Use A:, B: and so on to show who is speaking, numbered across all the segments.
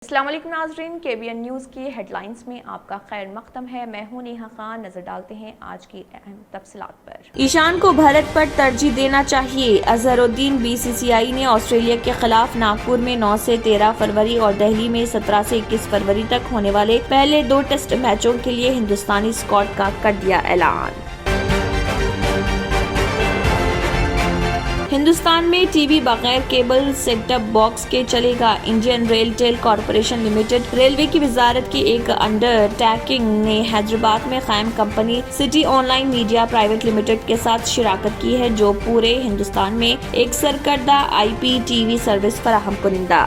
A: अस्सलाम वालेकुम नाज़रीन, KBN न्यूज़ की हेडलाइंस में आपका खैर मक़दम है। मैं हूं नेहा खान। नजर डालते हैं आज की अहम तफसीलात पर।
B: ईशान को भारत पर तरजीह देना चाहिए। अजहरुद्दीन। BCCI ने ऑस्ट्रेलिया के खिलाफ नागपुर में 9 से 13 फरवरी और दिल्ली में 17 से 21 फरवरी तक होने वाले पहले 2 टेस्ट मैचों के लिए हिंदुस्तानी स्क्वाड का कर दिया ऐलान। हिंदुस्तान में टीवी बगैर केबल सेटअप बॉक्स के चलेगा। Indian RailTel corporation limited railway की वजारत की एक अंडरटेकिंग ने हैदराबाद में कायम company city online media private limited के साथ शिराकत की है, जो पूरे हिंदुस्तान में एक सरकर्दा IPTV सर्विस फराहम कुनिंदा।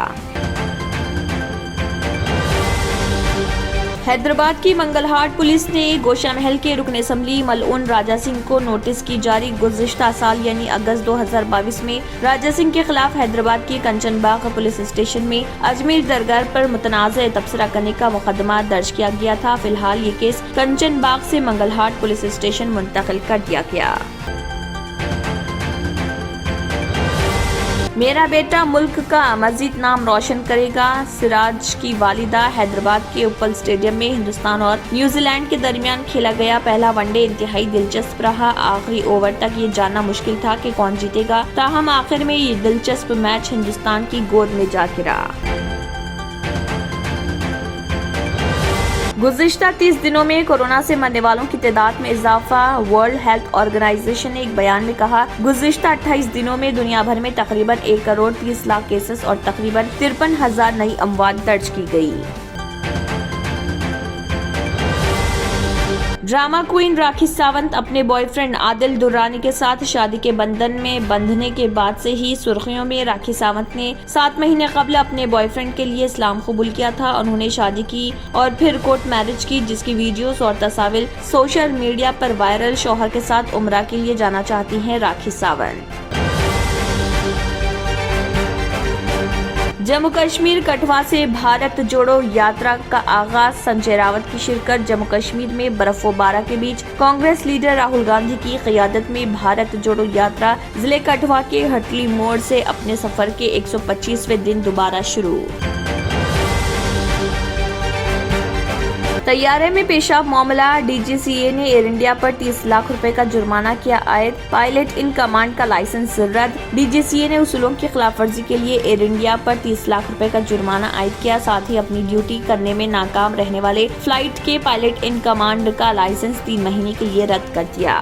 B: हैदराबाद की मंगलहाट पुलिस ने गोशा महल के रुकन असम्बली मलऊन राजा सिंह को नोटिस की जारी। गुज़िश्ता साल यानी अगस्त 2022 में राजा सिंह के खिलाफ हैदराबाद के कंचनबाग पुलिस स्टेशन में अजमेर दरगाह पर मुतनाज़ तबसरा करने का मुकदमा दर्ज किया गया था। फिलहाल ये केस कंचनबाग से मंगलहाट पुलिस स्टेशन मुंतकिल कर दिया गया। मेरा बेटा मुल्क का मजीद नाम रोशन करेगा। सिराज की वालिदा। हैदराबाद के उपल स्टेडियम में हिंदुस्तान और न्यूजीलैंड के दरमियान खेला गया पहला वनडे इंतहाई दिलचस्प रहा। आखिरी ओवर तक ये जानना मुश्किल था कि कौन जीतेगा, ताहम आखिर में ये दिलचस्प मैच हिंदुस्तान की गोद में जा गिरा। गुज़िश्ता 30 दिनों में कोरोना से मरने वालों की तादाद में इजाफा। वर्ल्ड हेल्थ ऑर्गेनाइजेशन ने एक बयान में कहा, गुज़िश्ता 28 दिनों में दुनिया भर में तकरीबन 1 करोड़ 30 लाख केसेस और तकरीबन 53,000 नई अमवात दर्ज की गई। ड्रामा क्वीन राखी सावंत अपने बॉयफ्रेंड आदिल दुर्रानी के साथ शादी के बंधन में बंधने के बाद से ही सुर्खियों में। राखी सावंत ने 7 महीने कबल अपने बॉयफ्रेंड के लिए इस्लाम कबूल किया था। उन्होंने शादी की और फिर कोर्ट मैरिज की, जिसकी वीडियोस और तस्वीर सोशल मीडिया पर वायरल। शौहर के साथ उम्रा के लिए जाना चाहती हैं राखी सावंत। जम्मू कश्मीर कठवा से भारत जोड़ो यात्रा का आगाज। संजय रावत की शिरकत। जम्मू कश्मीर में बर्फबारी के बीच कांग्रेस लीडर राहुल गांधी की क़ियादत में भारत जोड़ो यात्रा जिले कठवा के हटली मोड़ से अपने सफर के 125वें दिन दोबारा शुरू। तैयारे में पेशाब मामला। DGCA ने एयर इंडिया पर 30 लाख रुपए का जुर्माना किया आयद। पायलट इन कमांड का लाइसेंस रद्द। DGCA ने उसूलों की खिलाफ वर्जी के लिए एयर इंडिया पर 30 लाख रुपए का जुर्माना आयद किया। साथ ही अपनी ड्यूटी करने में नाकाम रहने वाले फ्लाइट के पायलट इन कमांड का लाइसेंस 3 महीने के लिए रद्द कर दिया।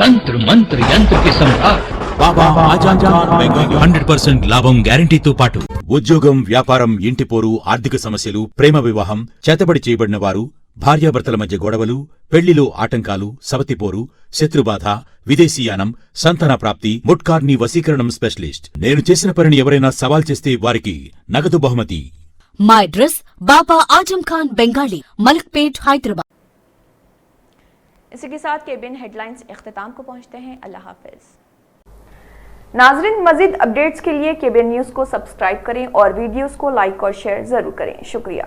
C: तंत्र मंत्र यंत्र के सम्राट
D: బాబా ఆజాద్ ఖాన్ బెంగాలీ
C: 100% లాభం గ్యారంటీతో పాటు
D: ఉద్యోగం, వ్యాపారం, ఇంటి పోరు, ఆర్థిక సమస్యలు, ప్రేమ వివాహం, చేతబడి చేయబడిన వారు, భార్యాభర్తల మధ్య గొడవలు, పెళ్లిలో ఆటంకాలు, సవతిపోరు, శత్రుబాధ, విదేశీయానం, సంతాన ప్రాప్తి, ముట్కార్ని వశీకరణం స్పెషలిస్ట్. నేను చేసిన పనిని ఎవరైనా సవాల్ చేస్తే వారికి నగదు బహుమతి.
E: మా అడ్రస్ బాబా आजम खान बंगाली, मलकपेट, हैदराबाद।
A: इसी के साथ KBN हेडलाइंस इख्तिताम को पहुंचते हैं। अल्लाह हाफिज। नाजरीन, मजीद अपडेट्स के लिए KBN न्यूज़ को सब्सक्राइब करें और वीडियोस को लाइक और शेयर जरूर करें। शुक्रिया।